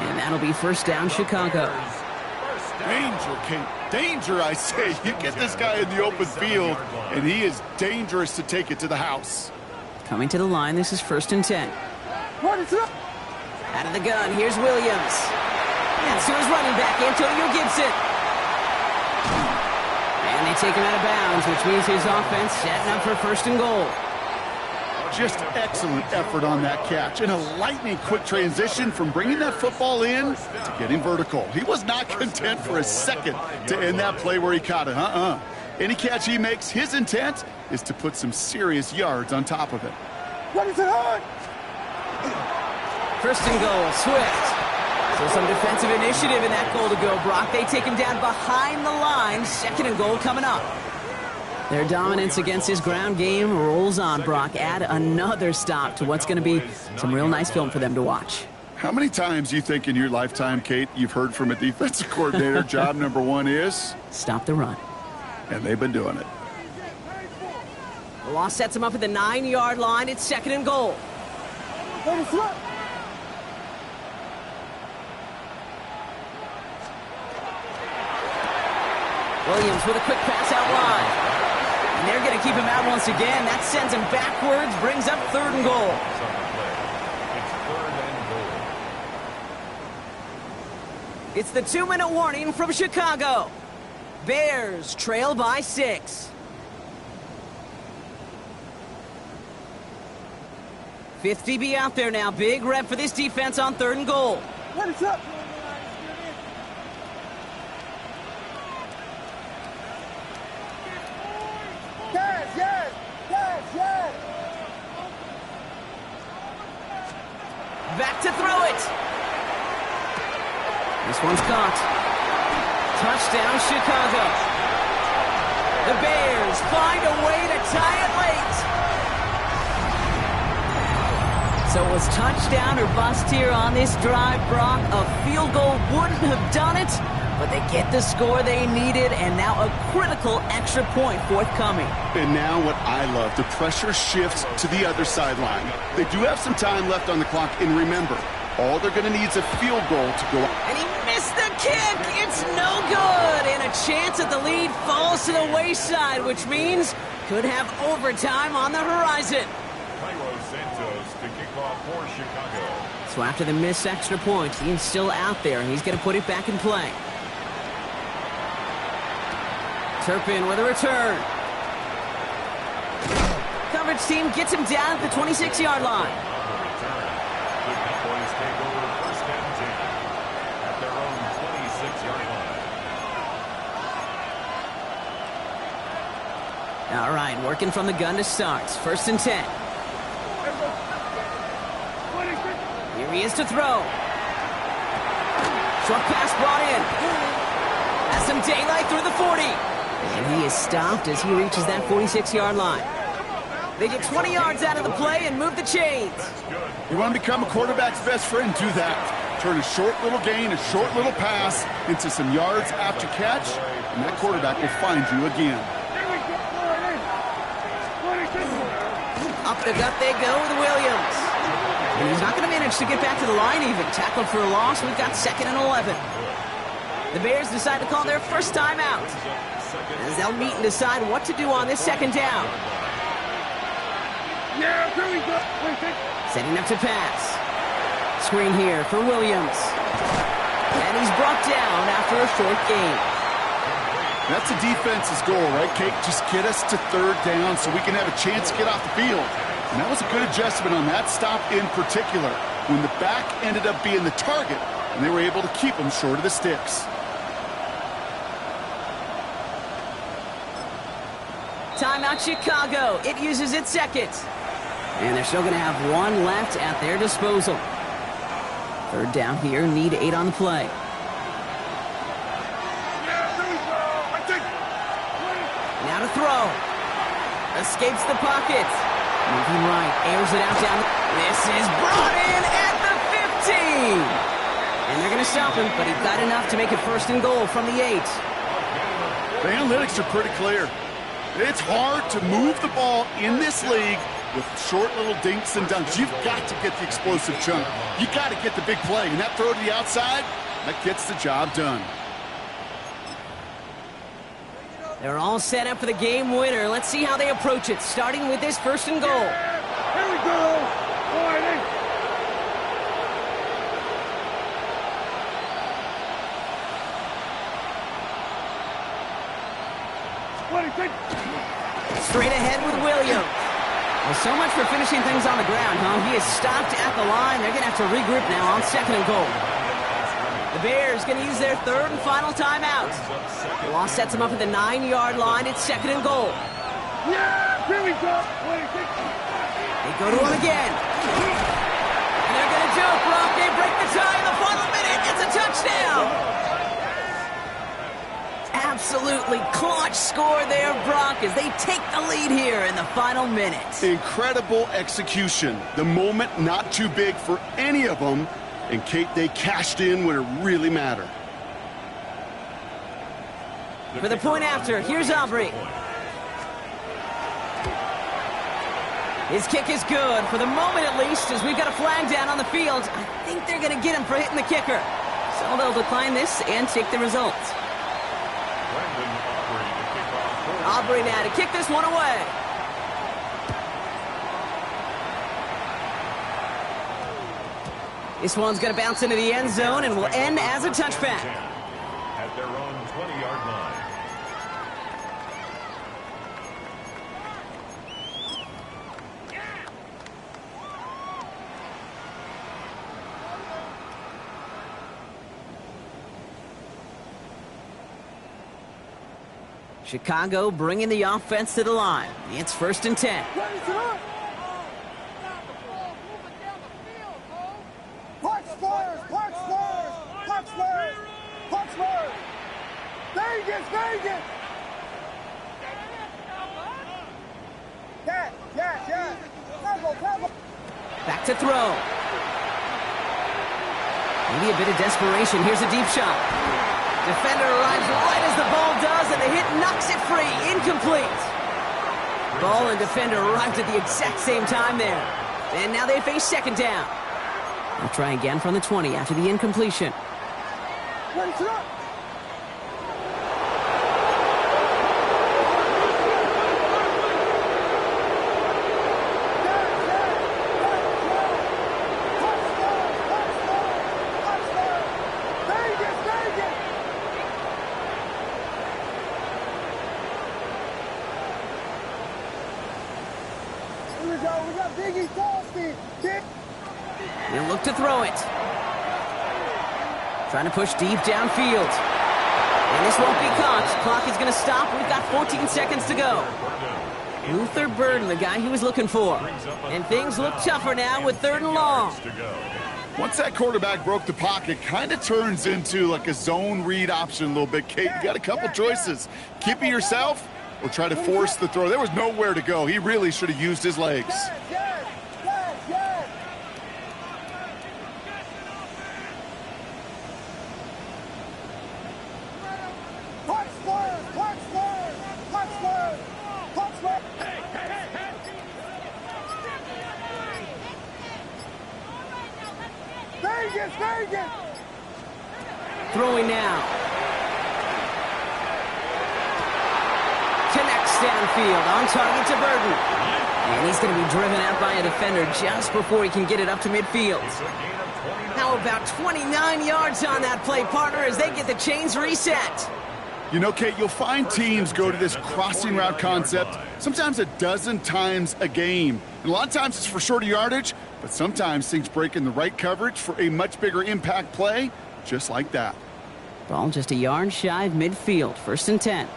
And that'll be 1st down, Chicago. Danger, Kate. Danger, I say. You get this guy in the open field, and he is dangerous to take it to the house. Coming to the line, this is 1st and 10. Out of the gun, here's Williams. And so his running back, Antonio Gibson. And they take him out of bounds, which means his offense setting up for 1st and goal. Just excellent effort on that catch. And a lightning-quick transition from bringing that football in to getting vertical. He was not content for a second to end that play where he caught it. Any catch he makes, his intent is to put some serious yards on top of it. What is it on? 1st and goal, Swift. So some defensive initiative in that goal to go, Brock. They take him down behind the line. 2nd and goal coming up. Their dominance against his ground game rolls on, Brock. Add another stop to what's going to be some real nice film for them to watch. How many times do you think in your lifetime, Kate, you've heard from a defensive coordinator, job number 1 is? Stop the run. And they've been doing it. The loss sets him up at the 9-yard line. It's 2nd and goal. Williams with a quick pass out wide. And they're going to keep him out once again. That sends him backwards, brings up 3rd and goal. It's the 2-minute warning from Chicago. Bears trail by 6. 5th DB out there now. Big rep for this defense on 3rd and goal. What is up? Yes. back to throw it. This one's caught. Touchdown, Chicago. The Bears find a way to tie it late. So it was touchdown or bust here on this drive, Brock. A field goal wouldn't have done it, but they get the score they needed, and now a critical extra point forthcoming. And now what I love, the pressure shifts to the other sideline. They do have some time left on the clock, and remember, all they're going to need is a field goal to go. And he missed the kick. It's no good. And a chance at the lead falls to the wayside, which means could have overtime on the horizon. Cairo Santos to kick off for Chicago. So after the missed extra point, he's still out there, and he's going to put it back in play. Turpin with a return. Coverage team gets him down at the 26-yard line. The Cowboys take over first and 10 at their own 26-yard line. All right, working from the gun to start. First and 10. Here he is to throw. Short pass brought in. Has some daylight through the 40. And he is stopped as he reaches that 46-yard line. They get 20 yards out of the play and move the chains. You want to become a quarterback's best friend? Do that. Turn a short little gain, a short little pass into some yards after catch, and that quarterback will find you again. Up the gut they go with Williams. And he's not going to manage to get back to the line even. Tackled for a loss. We've got 2nd and 11. The Bears decide to call their first time out, as they'll meet and decide what to do on this second down. Yeah, here we go. Setting up to pass. Screen here for Williams. And he's brought down after a short gain. That's the defense's goal, right, Kate? Just get us to 3rd down so we can have a chance to get off the field. And that was a good adjustment on that stop in particular, when the back ended up being the target, and they were able to keep him short of the sticks. Timeout Chicago. It uses its second. And they're still going to have one left at their disposal. 3rd down here, need 8 on the play. Now to throw. Escapes the pocket. Moving right, airs it out down. This is brought in at the 15. And they're going to stop him, but he got enough to make it 1st and goal from the 8. The analytics are pretty clear. It's hard to move the ball in this league with short little dinks and dunks. You've got to get the explosive chunk. You got to get the big play. And that throw to the outside, that gets the job done. They're all set up for the game winner. Let's see how they approach it, starting with this 1st and goal. Here we go. All right, 26. Straight ahead with Williams. Well, so much for finishing things on the ground, huh? He is stopped at the line. They're going to have to regroup now on 2nd and goal. The Bears going to use their 3rd and final timeout. The loss sets them up at the 9-yard line. It's 2nd and goal. Yeah, here we go. 26. They go to him again. And they're going to do it, Brock. They break the tie in the final minute. It's a touchdown. Absolutely clutch score there, Brock, as they take the lead here in the final minute. Incredible execution. The moment not too big for any of them. And, Kate, they cashed in when it really mattered. For the point after, here's Aubrey. His kick is good, for the moment at least, as we've got a flag down on the field. I think they're going to get him for hitting the kicker. So they'll decline this and take the results. Aubrey now to kick this one away. This one's going to bounce into the end zone and will end as a touchback. At their own 20-yard line. Chicago bringing the offense to the line. It's 1st and 10. Spurs! Punch Spurs! Punch Spurs! Punch Spurs! Vegas! Vegas! Yes! Cover! Back to throw. Maybe a bit of desperation. Here's a deep shot. Defender arrives right as the ball does, and the hit knocks it free. Incomplete. Ball and defender arrived at the exact same time there. And now they face second down. They'll try again from the 20 after the incompletion. Ready to go! We got Biggie Frosty. He'll look to throw it. Trying to push deep downfield. And this won't be caught. Clock is going to stop. We've got 14 seconds to go. Luther Burden, the guy he was looking for. And things look tougher now with 3rd and long. Once that quarterback broke the pocket, kind of turns into like a zone read option a little bit. Kate, you got a couple choices. Keep it yourself or try to force the throw. There was nowhere to go. He really should have used his legs. Yes! Punch Spurs! Punch Spurs! Punch Spurs! Punch Spurs! Vegas! Throwing now. Connects downfield, on target to Burden. And he's going to be driven out by a defender just before he can get it up to midfield. How about 29 yards on that play, partner, as they get the chains reset? You know, Kate, you'll find teams go to this crossing route concept sometimes a dozen times a game. And a lot of times it's for shorter yardage, but sometimes things break in the right coverage for a much bigger impact play, just like that. Ball just a yard shy of midfield, 1st and 10.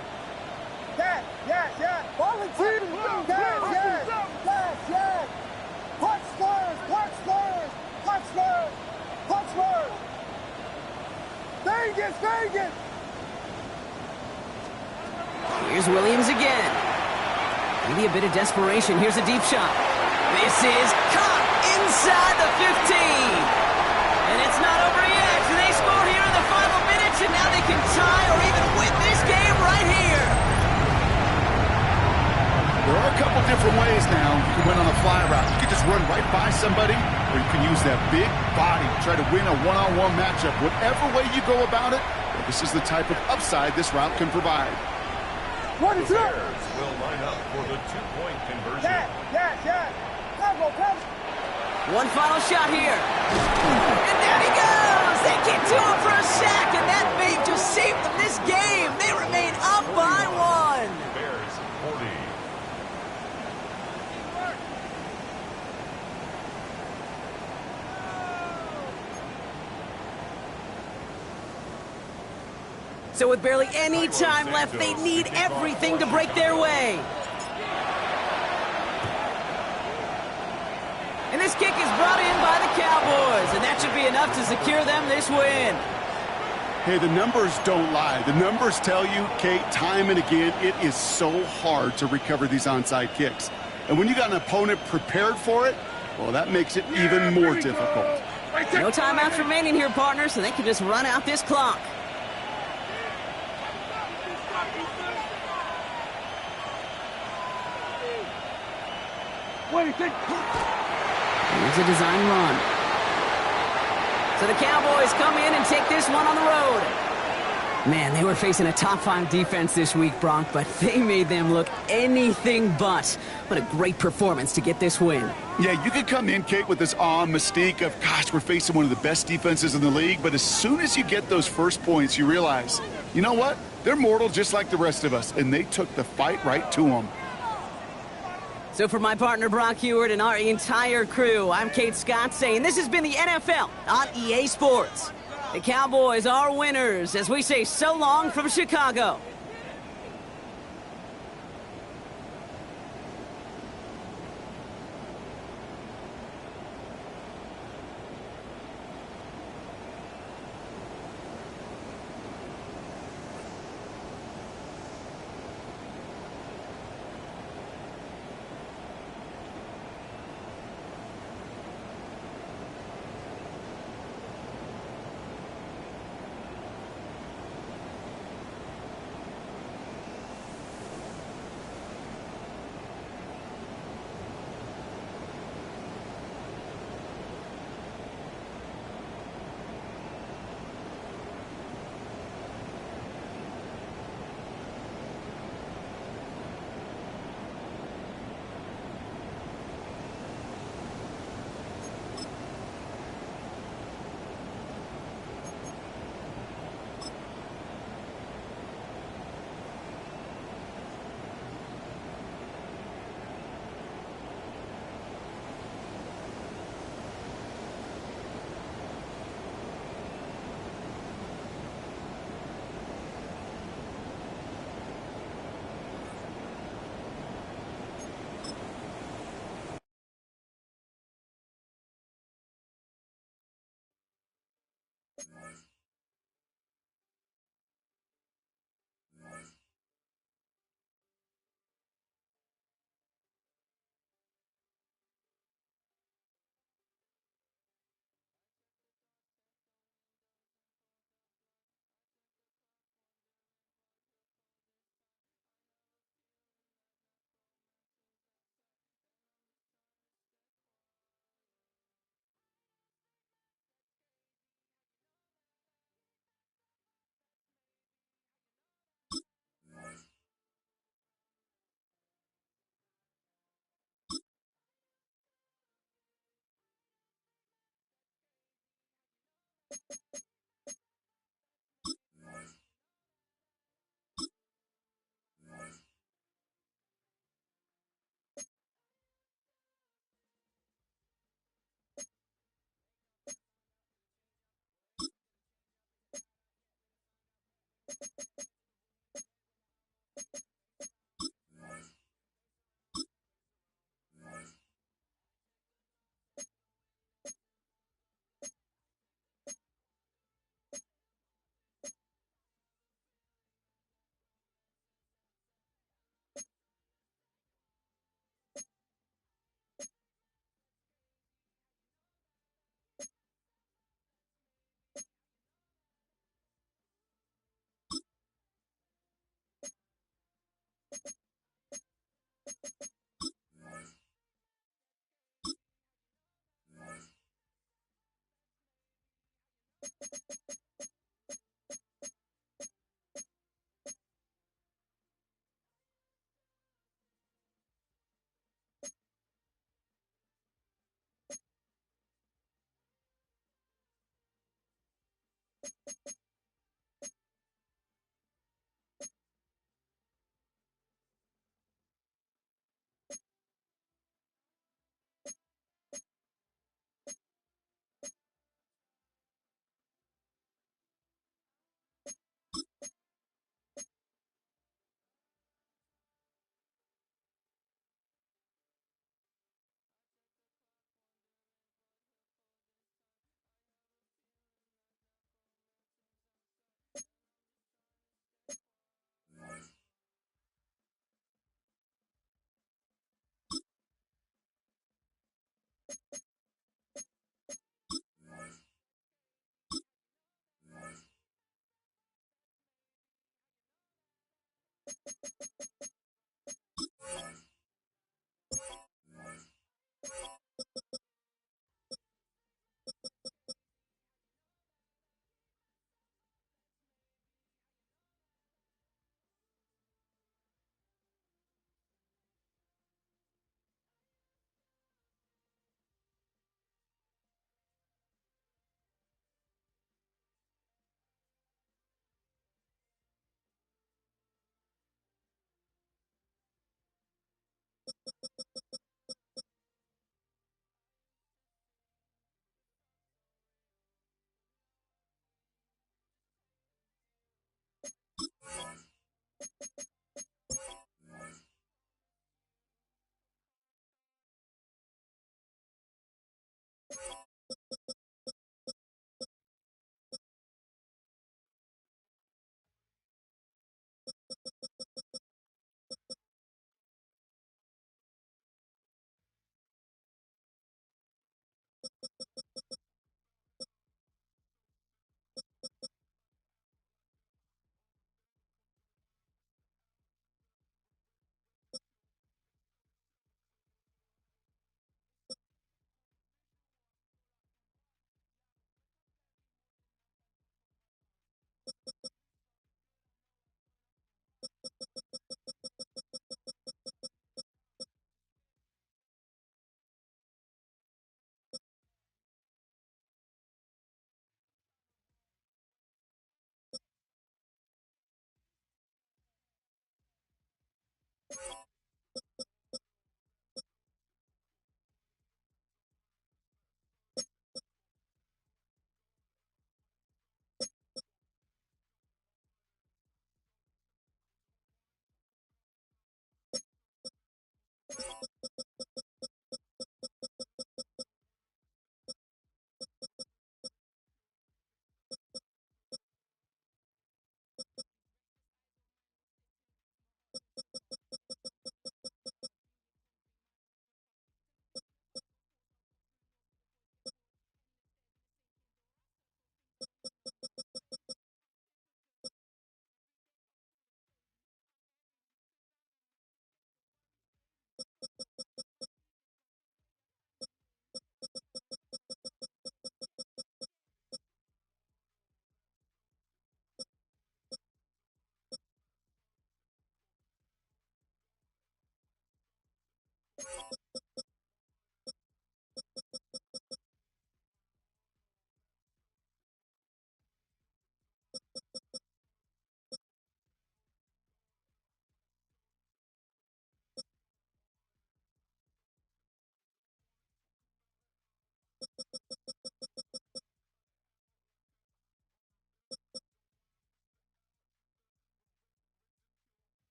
Yes! Volunteer! Yes! Punch Spurs! Punch Spurs! Punch Spurs! Punch Spurs! Vegas! Here's Williams again. Maybe a bit of desperation. Here's a deep shot. This is caught inside the 15. And it's not over yet. They score here in the final minutes, and now they can tie or even win this game right here. There are a couple different ways now you can win on a fly route. You can just run right by somebody, or you can use that big body to try to win a one-on-one matchup. Whatever way you go about it, this is the type of upside this route can provide. What is The up? Bears will line up for the 2-point conversion. Yes! Cover! One final shot here. And there he goes. They get to him for a sack, and that may just save them this game. They remain up by 1. Bears 40. So with barely any time left, they need everything to break their way. And this kick is brought in by the Cowboys, and that should be enough to secure them this win. Hey, the numbers don't lie. The numbers tell you, Kate, time and again, it is so hard to recover these onside kicks. And when you got an opponent prepared for it, well, that makes it even more difficult. No timeouts remaining here, partners, so they can just run out this clock. Here's a design run. So the Cowboys come in and take this one on the road. Man, they were facing a top-5 defense this week, Bronk, but they made them look anything but. What a great performance to get this win. Yeah, you could come in, Kate, with this awe and mystique of, gosh, we're facing one of the best defenses in the league, but as soon as you get those first points, you realize, you know what? They're mortal just like the rest of us, and they took the fight right to them. So for my partner, Brock Huard, and our entire crew, I'm Kate Scott saying this has been the NFL on EA Sports. The Cowboys are winners as we say so long from Chicago.